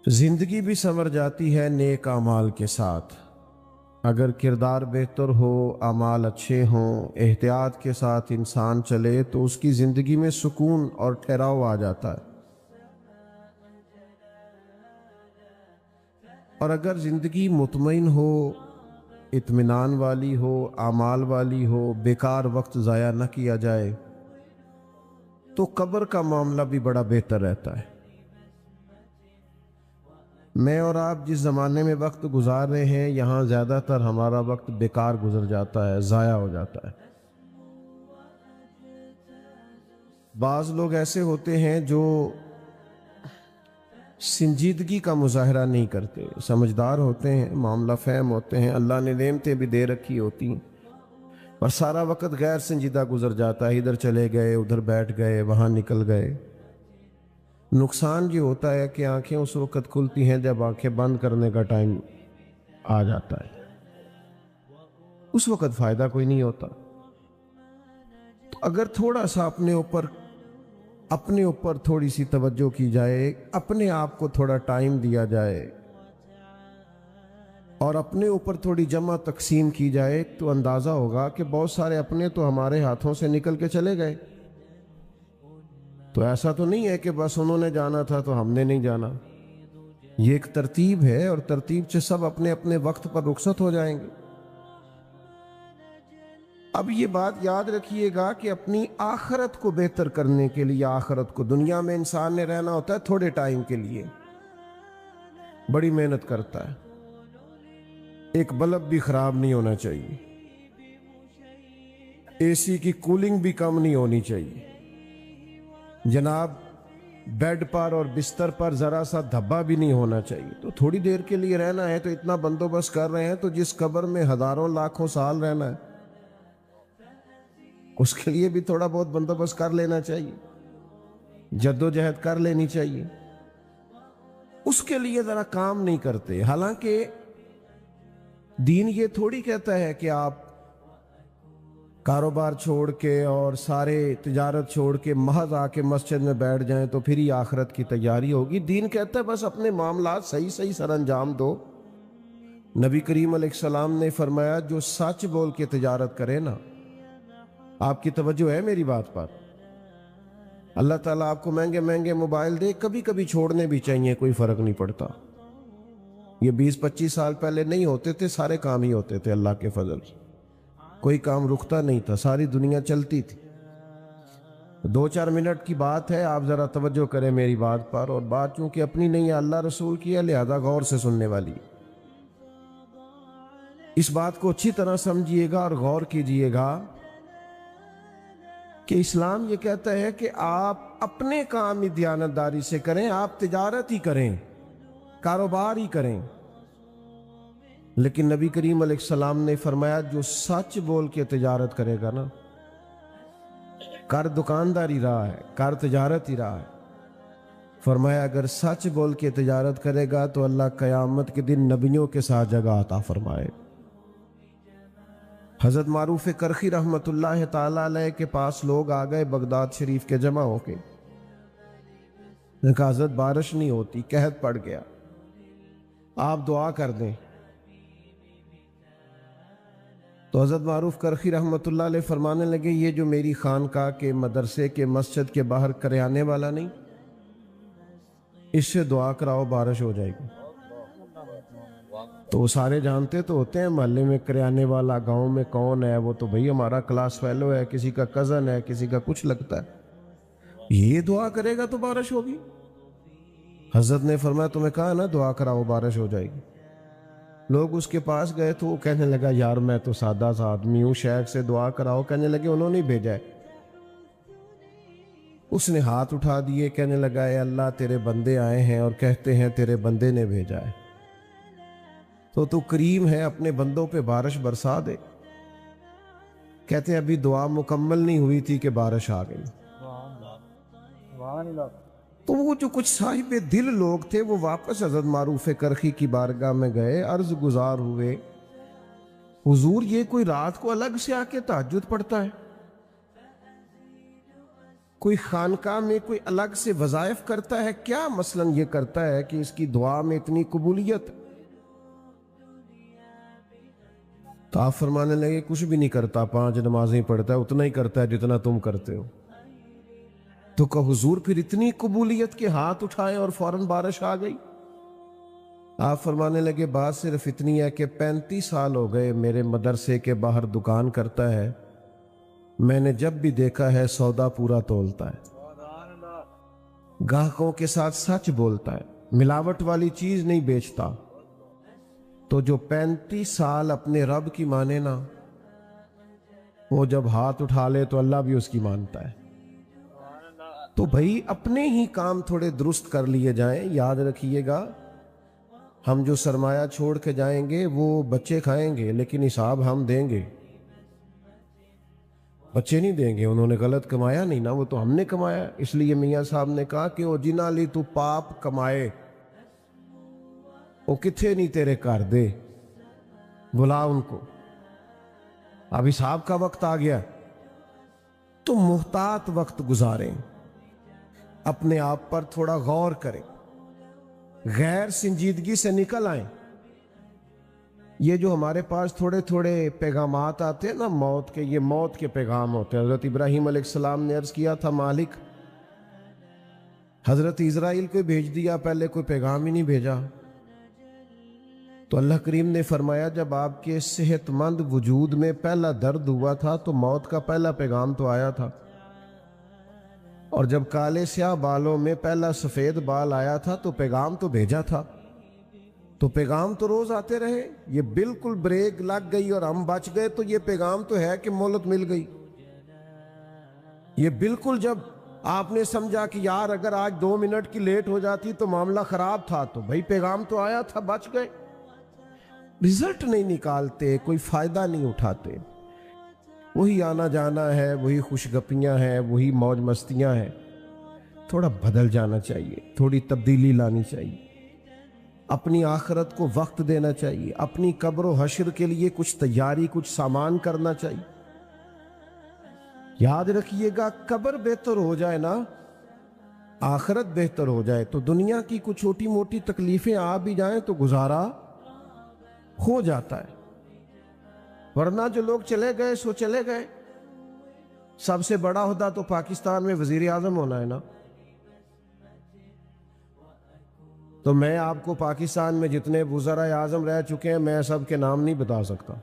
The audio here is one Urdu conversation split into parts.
زندگی بھی سنور جاتی ہے نیک اعمال کے ساتھ۔ اگر کردار بہتر ہو، اعمال اچھے ہوں، احتیاط کے ساتھ انسان چلے تو اس کی زندگی میں سکون اور ٹھہراؤ آ جاتا ہے۔ اور اگر زندگی مطمئن ہو، اطمینان والی ہو، اعمال والی ہو، بیکار وقت ضائع نہ کیا جائے تو قبر کا معاملہ بھی بڑا بہتر رہتا ہے۔ میں اور آپ جس زمانے میں وقت گزار رہے ہیں، یہاں زیادہ تر ہمارا وقت بیکار گزر جاتا ہے، ضائع ہو جاتا ہے۔ بعض لوگ ایسے ہوتے ہیں جو سنجیدگی کا مظاہرہ نہیں کرتے، سمجھدار ہوتے ہیں، معاملہ فہم ہوتے ہیں، اللہ نے نعمتیں بھی دے رکھی ہوتی ہیں، اور سارا وقت غیر سنجیدہ گزر جاتا ہے، ادھر چلے گئے، ادھر بیٹھ گئے، وہاں نکل گئے۔ نقصان یہ ہوتا ہے کہ آنکھیں اس وقت کھلتی ہیں جب آنکھیں بند کرنے کا ٹائم آ جاتا ہے، اس وقت فائدہ کوئی نہیں ہوتا۔ تو اگر تھوڑا سا اپنے اوپر تھوڑی سی توجہ کی جائے، اپنے آپ کو تھوڑا ٹائم دیا جائے اور اپنے اوپر تھوڑی جمع تقسیم کی جائے تو اندازہ ہوگا کہ بہت سارے اپنے تو ہمارے ہاتھوں سے نکل کے چلے گئے۔ تو ایسا تو نہیں ہے کہ بس انہوں نے جانا تھا تو ہم نے نہیں جانا، یہ ایک ترتیب ہے، اور ترتیب سے سب اپنے اپنے وقت پر رخصت ہو جائیں گے۔ اب یہ بات یاد رکھیے گا کہ اپنی آخرت کو بہتر کرنے کے لیے، آخرت کو، دنیا میں انسان نے رہنا ہوتا ہے تھوڑے ٹائم کے لیے، بڑی محنت کرتا ہے، ایک بلب بھی خراب نہیں ہونا چاہیے، اے سی کی کولنگ بھی کم نہیں ہونی چاہیے، جناب بیڈ پر اور بستر پر ذرا سا دھبا بھی نہیں ہونا چاہیے۔ تو تھوڑی دیر کے لیے رہنا ہے تو اتنا بندوبست کر رہے ہیں، تو جس قبر میں ہزاروں لاکھوں سال رہنا ہے اس کے لیے بھی تھوڑا بہت بندوبست کر لینا چاہیے، جد و جہد کر لینی چاہیے۔ اس کے لیے ذرا کام نہیں کرتے، حالانکہ دین یہ تھوڑی کہتا ہے کہ آپ کاروبار چھوڑ کے اور سارے تجارت چھوڑ کے محض آ کے مسجد میں بیٹھ جائیں تو پھر ہی آخرت کی تیاری ہوگی۔ دین کہتا ہے بس اپنے معاملات صحیح سر انجام دو۔ نبی کریم علیہ السلام نے فرمایا جو سچ بول کے تجارت کرے نا، آپ کی توجہ ہے میری بات پر؟ اللہ تعالیٰ آپ کو مہنگے مہنگے موبائل دے، کبھی کبھی چھوڑنے بھی چاہیے، کوئی فرق نہیں پڑتا۔ یہ 20-25 سال پہلے نہیں ہوتے تھے، سارے کام ہی ہوتے تھے اللہ کے فضل سے، کوئی کام رکتا نہیں تھا، ساری دنیا چلتی تھی۔ 2-4 منٹ کی بات ہے، آپ ذرا توجہ کریں میری بات پر، اور بات چونکہ اپنی نہیں ہے، اللہ رسول کی ہے، لہذا غور سے سننے والی۔ اس بات کو اچھی طرح سمجھیے گا اور غور کیجئے گا کہ اسلام یہ کہتا ہے کہ آپ اپنے کام ہی دیانتداری سے کریں، آپ تجارت ہی کریں، کاروبار ہی کریں، لیکن نبی کریم علیہ السلام نے فرمایا جو سچ بول کے تجارت کرے گا نا، کر دکانداری رہا ہے، کر تجارت ہی رہا ہے، فرمایا اگر سچ بول کے تجارت کرے گا تو اللہ قیامت کے دن نبیوں کے ساتھ جگہ عطا فرمائے۔ حضرت معروف کرخی رحمت اللہ تعالی علیہ کے پاس لوگ آ گئے بغداد شریف کے جمع ہو کے، نے کہا حضرت بارش نہیں ہوتی، قحط پڑ گیا، آپ دعا کر دیں۔ تو حضرت معروف کرخی رحمت اللہ علیہ فرمانے لگے یہ جو میری خانقاہ کے، مدرسے کے، مسجد کے باہر کریانے والا نہیں، اس سے دعا کراؤ بارش ہو جائے گی۔ تو وہ سارے جانتے تو ہوتے ہیں محلے میں کریانے والا گاؤں میں کون ہے، وہ تو بھئی ہمارا کلاس فیلو ہے، کسی کا کزن ہے، کسی کا کچھ لگتا ہے، یہ دعا کرے گا تو بارش ہوگی۔ حضرت نے فرمایا تمہیں کہا نا دعا کراؤ بارش ہو جائے گی۔ لوگ اس کے پاس گئے تو وہ کہنے لگا یار میں تو سادہ سا آدمی ہوں، شیخ سے دعا کراؤ، کہنے لگے انہوں نے بھیجا ہے۔ اس نے ہاتھ اٹھا دیے، کہنے لگا اے اللہ تیرے بندے آئے ہیں اور کہتے ہیں تیرے بندے نے بھیجا ہے، تو کریم ہے اپنے بندوں پہ بارش برسا دے۔ کہتے ہیں ابھی دعا مکمل نہیں ہوئی تھی کہ بارش آ گئی۔ تو وہ جو کچھ صاحب دل لوگ تھے وہ واپس حضرت معروف کرخی کی بارگاہ میں گئے، عرض گزار ہوئے حضور یہ کوئی رات کو الگ سے آ کے تہجد پڑھتا ہے، کوئی خانقاہ میں کوئی الگ سے وظائف کرتا ہے کیا؟ مثلاً یہ کرتا ہے کہ اس کی دعا میں اتنی قبولیت، تو آپ فرمانے لگے کچھ بھی نہیں کرتا، 5 نمازیں پڑھتا ہے، اتنا ہی کرتا ہے جتنا تم کرتے ہو۔ تو کہ حضور پھر اتنی قبولیت کے ہاتھ اٹھائے اور فوراً بارش آ گئی؟ آپ فرمانے لگے بات صرف اتنی ہے کہ 35 سال ہو گئے میرے مدرسے کے باہر دکان کرتا ہے، میں نے جب بھی دیکھا ہے سودا پورا تولتا ہے، گاہکوں کے ساتھ سچ بولتا ہے، ملاوٹ والی چیز نہیں بیچتا۔ تو جو 35 سال اپنے رب کی مانے نا، وہ جب ہاتھ اٹھا لے تو اللہ بھی اس کی مانتا ہے۔ تو بھائی اپنے ہی کام تھوڑے درست کر لیے جائیں۔ یاد رکھیے گا، ہم جو سرمایہ چھوڑ کے جائیں گے وہ بچے کھائیں گے، لیکن حساب ہم دیں گے، بچے نہیں دیں گے۔ انہوں نے غلط کمایا نہیں نا، وہ تو ہم نے کمایا۔ اس لیے میاں صاحب نے کہا کہ وہ جنہ لی تو پاپ کمائے وہ کتھے نہیں تیرے کر دے، بلا ان کو، اب حساب کا وقت آ گیا۔ تو محتاط وقت گزاریں، اپنے آپ پر تھوڑا غور کریں، غیر سنجیدگی سے نکل آئیں۔ یہ جو ہمارے پاس تھوڑے تھوڑے پیغامات آتے ہیں نا موت کے، یہ موت کے پیغام ہوتے ہیں۔ حضرت ابراہیم علیہ السلام نے عرض کیا تھا مالک، حضرت اسرائیل کو بھیج دیا، پہلے کوئی پیغام ہی نہیں بھیجا۔ تو اللہ کریم نے فرمایا جب آپ کے صحت مند وجود میں پہلا درد ہوا تھا تو موت کا پہلا پیغام تو آیا تھا، اور جب کالے سیاہ بالوں میں پہلا سفید بال آیا تھا تو پیغام تو بھیجا تھا۔ تو پیغام تو روز آتے رہے، یہ بالکل بریک لگ گئی اور ہم بچ گئے تو یہ پیغام تو ہے کہ مہلت مل گئی۔ یہ بالکل جب آپ نے سمجھا کہ یار اگر آج 2 منٹ کی لیٹ ہو جاتی تو معاملہ خراب تھا، تو بھائی پیغام تو آیا تھا، بچ گئے۔ رزلٹ نہیں نکالتے، کوئی فائدہ نہیں اٹھاتے، وہی آنا جانا ہے، وہی خوش گپیاں ہیں، وہی موج مستیاں ہیں۔ تھوڑا بدل جانا چاہیے، تھوڑی تبدیلی لانی چاہیے، اپنی آخرت کو وقت دینا چاہیے، اپنی قبر و حشر کے لیے کچھ تیاری، کچھ سامان کرنا چاہیے۔ یاد رکھیے گا، قبر بہتر ہو جائے نا، آخرت بہتر ہو جائے تو دنیا کی کچھ چھوٹی موٹی تکلیفیں آ بھی جائیں تو گزارا ہو جاتا ہے، ورنہ جو لوگ چلے گئے سو چلے گئے۔ سب سے بڑا عہدہ تو پاکستان میں وزیر اعظم ہونا ہے نا، تو میں آپ کو پاکستان میں جتنے وزراء اعظم رہ چکے ہیں میں سب کے نام نہیں بتا سکتا۔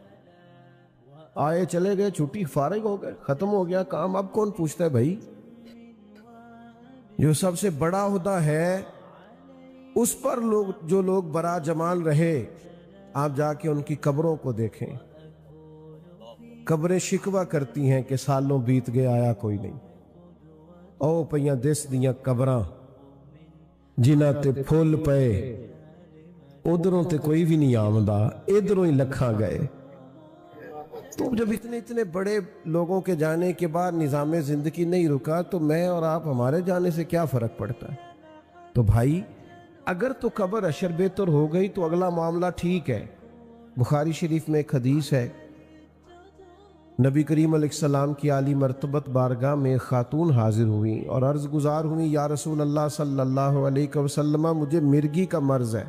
آئے چلے گئے، چھٹی، فارغ ہو گئے، ختم ہو گیا کام، اب کون پوچھتا ہے بھائی؟ جو سب سے بڑا عہدہ ہے اس پر جو لوگ برا جمال رہے، آپ جا کے ان کی قبروں کو دیکھیں، قبریں شکوہ کرتی ہیں کہ سالوں بیت گئے آیا کوئی نہیں۔ او پئیاں دس دیاں قبراں جنہ تے پھول پے، ادھروں تے کوئی بھی نہیں آمدہ، ادھروں ہی لکھاں گئے۔ تو جب اتنے بڑے لوگوں کے جانے کے بعد نظام زندگی نہیں رکا تو میں اور آپ ہمارے جانے سے کیا فرق پڑتا ہے؟ تو بھائی اگر تو قبر حشر بہتر ہو گئی تو اگلا معاملہ ٹھیک ہے۔ بخاری شریف میں ایک حدیث ہے، نبی کریم علیہ السلام کی عالی مرتبت بارگاہ میں خاتون حاضر ہوئی اور عرض گزار ہوئی، یا رسول اللہ صلی اللہ علیہ وسلم، مجھے مرگی کا مرض ہے،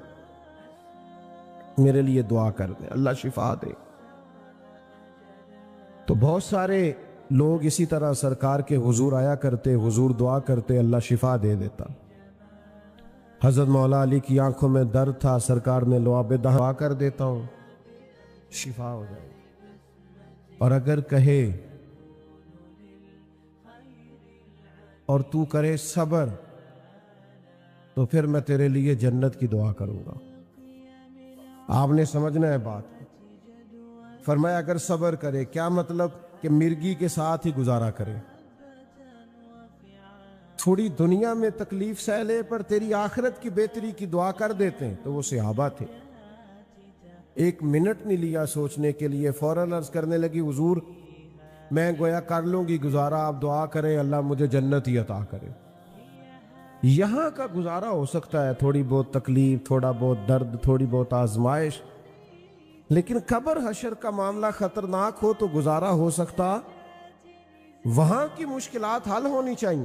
میرے لیے دعا کر دیں، اللہ شفا دے۔ تو بہت سارے لوگ اسی طرح سرکار کے حضور آیا کرتے، حضور دعا کرتے، اللہ شفا دے دیتا۔ حضرت مولا علی کی آنکھوں میں درد تھا، سرکار نے لعاب دعا کر دیتا ہوں، شفا ہو جائے۔ اور اگر کہے اور تو کرے صبر تو پھر میں تیرے لیے جنت کی دعا کروں گا۔ آپ نے سمجھنا ہے بات۔ فرمایا اگر صبر کرے، کیا مطلب؟ کہ مرگی کے ساتھ ہی گزارا کرے، تھوڑی دنیا میں تکلیف سہ لے پر تیری آخرت کی بہتری کی دعا کر دیتے ہیں۔ تو وہ صحابہ تھے، 1 منٹ نہیں لیا سوچنے کے لیے، فوراً عرض کرنے لگی، حضور میں گویا کر لوں گی گزارا، آپ دعا کریں اللہ مجھے جنت ہی عطا کرے۔ یہاں کا گزارا ہو سکتا ہے، تھوڑی بہت تکلیف، تھوڑا بہت درد، تھوڑی بہت آزمائش، لیکن قبر حشر کا معاملہ خطرناک ہو تو گزارا ہو سکتا، وہاں کی مشکلات حل ہونی چاہیے۔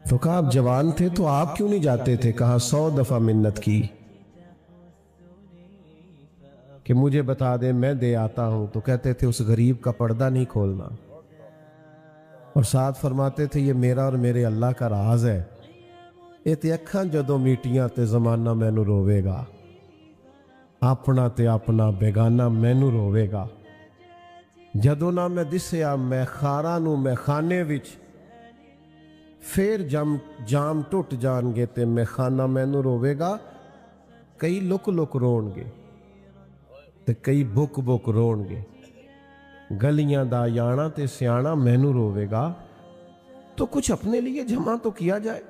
تو کہا آپ جوان تھے تو آپ کیوں نہیں جاتے تھے؟ کہا 100 دفعہ منت کی کہ مجھے بتا دے میں دے آتا ہوں، تو کہتے تھے اس غریب کا پردہ نہیں کھولنا، اور ساتھ فرماتے تھے یہ میرا اور میرے اللہ کا راز ہے، یہ تے اکھاں جدوں میٹیاں تے زمانہ مینوں روے گا، اپنا تے اپنا بیگانہ مینوں روے گا، جدوں نہ میں دسیا میں خاراں نوں میں خانے وچ، پھر جام ٹوٹ جان گے تے میں خانہ مینوں روے گا، کئی لک لک رون گے تے کئی بک بک رون گے، گلیاں دا یانا تے سیانا مینوں روے گا۔ تو کچھ اپنے لیے جمع تو کیا جائے،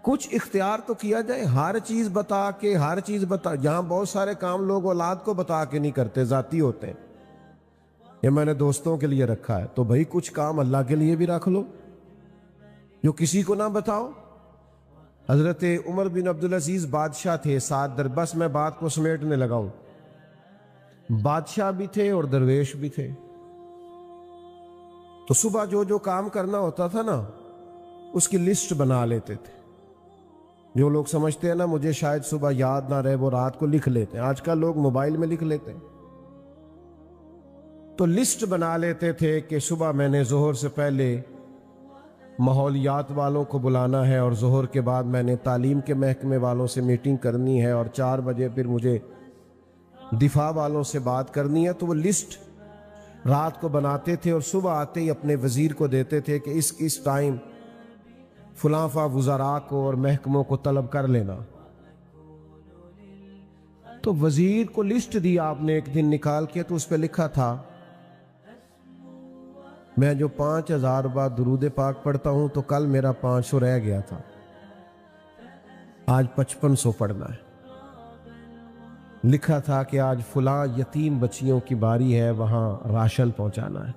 کچھ اختیار تو کیا جائے، ہر چیز بتا کے یہاں بہت سارے کام لوگ اولاد کو بتا کے نہیں کرتے، ذاتی ہوتے ہیں، یہ میں نے دوستوں کے لیے رکھا ہے، تو بھائی کچھ کام اللہ کے لیے بھی رکھ لو جو کسی کو نہ بتاؤ۔ حضرت عمر بن عبدالعزیز بادشاہ تھے، بس میں بات کو سمیٹنے لگا ہوں، بادشاہ بھی تھے اور درویش بھی تھے، تو صبح جو کام کرنا ہوتا تھا نا اس کی لسٹ بنا لیتے تھے۔ جو لوگ سمجھتے ہیں نا مجھے شاید صبح یاد نہ رہے، وہ رات کو لکھ لیتے ہیں، آج کل لوگ موبائل میں لکھ لیتے ہیں، تو لسٹ بنا لیتے تھے کہ صبح میں نے ظہر سے پہلے ماحولیات والوں کو بلانا ہے، اور ظہر کے بعد میں نے تعلیم کے محکمے والوں سے میٹنگ کرنی ہے، اور 4 بجے پھر مجھے دفاع والوں سے بات کرنی ہے۔ تو وہ لسٹ رات کو بناتے تھے اور صبح آتے ہی اپنے وزیر کو دیتے تھے کہ اس ٹائم فلاں وزراء کو اور محکموں کو طلب کر لینا۔ تو وزیر کو لسٹ دی آپ نے ایک دن نکال کے، تو اس پہ لکھا تھا میں جو 5000 بار درود پاک پڑھتا ہوں تو کل میرا 500 رہ گیا تھا، آج 5500 پڑھنا ہے۔ لکھا تھا کہ آج فلاں یتیم بچیوں کی باری ہے، وہاں راشن پہنچانا ہے۔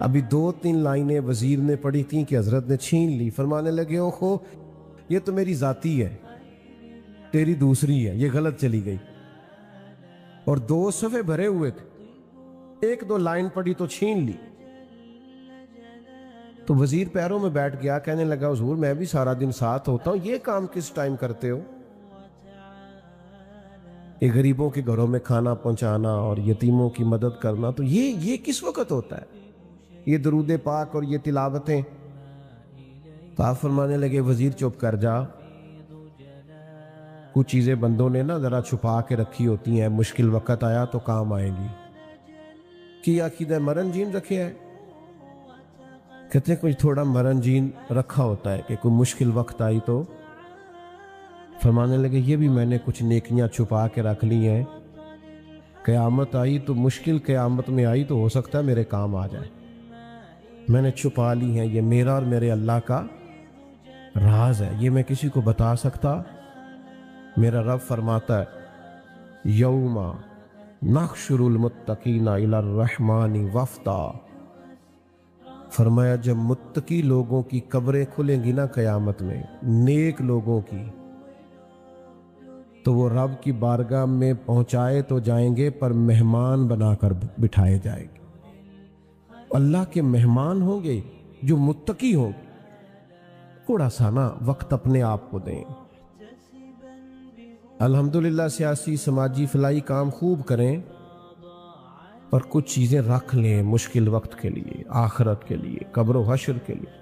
ابھی 2-3 لائنیں وزیر نے پڑھی تھیں کہ حضرت نے چھین لی، فرمانے لگے اوہو یہ تو میری ذاتی ہے، تیری دوسری ہے، یہ غلط چلی گئی، اور 2 صفحے بھرے ہوئے تھے، 1-2 لائن پڑھی تو چھین لی۔ تو وزیر پیروں میں بیٹھ گیا، کہنے لگا حضور میں بھی سارا دن ساتھ ہوتا ہوں، یہ کام کس ٹائم کرتے ہو؟ یہ غریبوں کے گھروں میں کھانا پہنچانا اور یتیموں کی مدد کرنا، تو یہ کس وقت ہوتا ہے؟ یہ درود پاک اور یہ تلاوتیں؟ تو آپ فرمانے لگے وزیر چپ کر جا، کچھ چیزیں بندوں نے نا ذرا چھپا کے رکھی ہوتی ہیں، مشکل وقت آیا تو کام آئیں گی۔ کیا عقیدہ مرن جین رکھے ہے؟ کہتے ہیں کچھ تھوڑا مرن جین رکھا ہوتا ہے کہ کوئی مشکل وقت آئی تو۔ فرمانے لگے یہ بھی میں نے کچھ نیکیاں چھپا کے رکھ لی ہیں، قیامت آئی تو مشکل قیامت میں آئی تو ہو سکتا ہے میرے کام آ جائے، میں نے چھپا لی ہیں، یہ میرا اور میرے اللہ کا راز ہے، یہ میں کسی کو بتا سکتا۔ میرا رب فرماتا ہے یوم نحشر المتقین الی الرحمن وفدا، فرمایا جب متقی لوگوں کی قبریں کھلیں گی نا قیامت میں، نیک لوگوں کی، تو وہ رب کی بارگاہ میں پہنچائے تو جائیں گے پر مہمان بنا کر بٹھائے جائیں گے۔ اللہ کے مہمان ہوں گے جو متقی ہوں گے۔ تھوڑا سا نا وقت اپنے آپ کو دیں، الحمدللہ سیاسی سماجی فلاحی کام خوب کریں، پر کچھ چیزیں رکھ لیں مشکل وقت کے لیے، آخرت کے لیے، قبر و حشر کے لیے۔